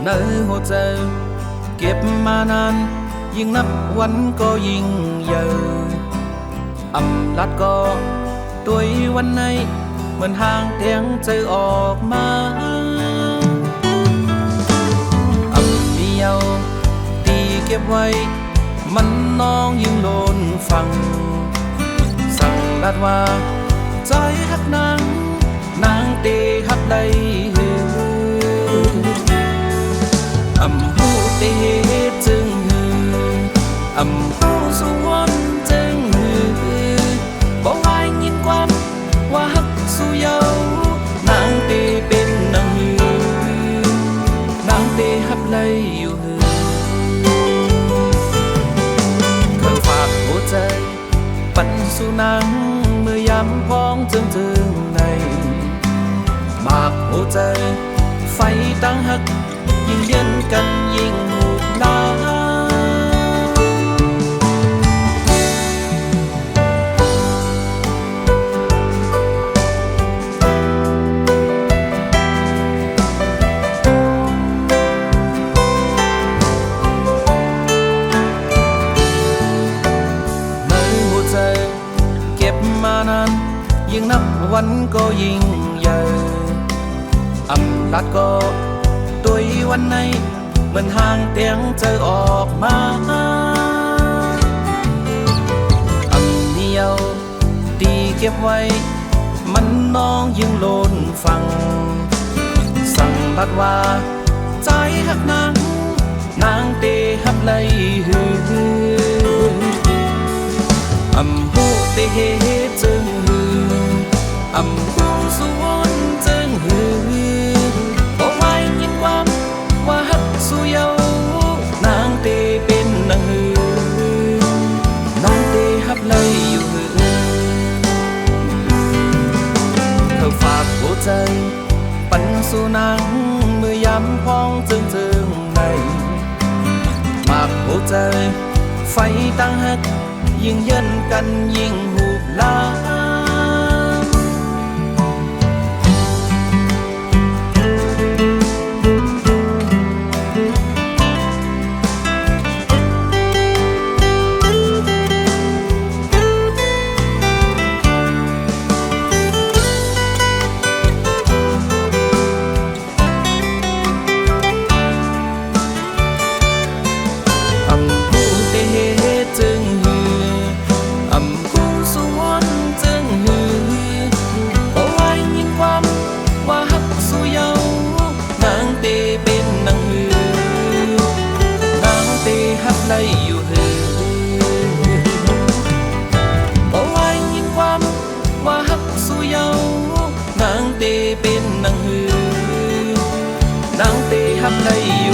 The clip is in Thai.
ในหัวใจเก็บมานานยิ่งนับวันก็ยิ่งเยอะอำลัดก็ตัววันในเหมือนห่างเตียงใจออกมาอำเดียวตีเก็บไว้มันน้องยิ่งโลนฟังสั่งลัดว่าใจฮักนางเตฮักใดอำหูเตจึงอำหูสวนจึงบอกว่ายินความว่าฮักสู้เยานางเตเป็นนางนางเตฮับเลยอยู่เคยฝากหัวใจปันสู่นางเมื่อยามพ้องจึงในมากหัวใจไฟตั้งฮักยิ่งเย็นกันยิ่งหูลาในหัวใจเก็บมานานยิ่งนับวันก็ยิ่งใหญ่อำลัดก็ตัววันในเหมือนห่างเตียงเจอออกมาอำเดียวดีเก็บไว้มันน้องยิ่งโลนฟังสั่งบัดว่าใจฮักนางเตฮับเลยอำหูเตจึงอำหูสวนจึงบอกว่ายินความว่าฮักสู้เยานางเตเป็นนางนางเตฮับเลยอยู่เขาฝากหัวใจปันสู่นางเมื่อยามพ้องจึงในมากหัวใจไฟตั้งฮักยิ่งเย็นกันยิ่งหูลาเลยอยู่บอกว่ายินความว่าฮักสู้เยานางเตเป็นนางนางเตฮับเลยอยู่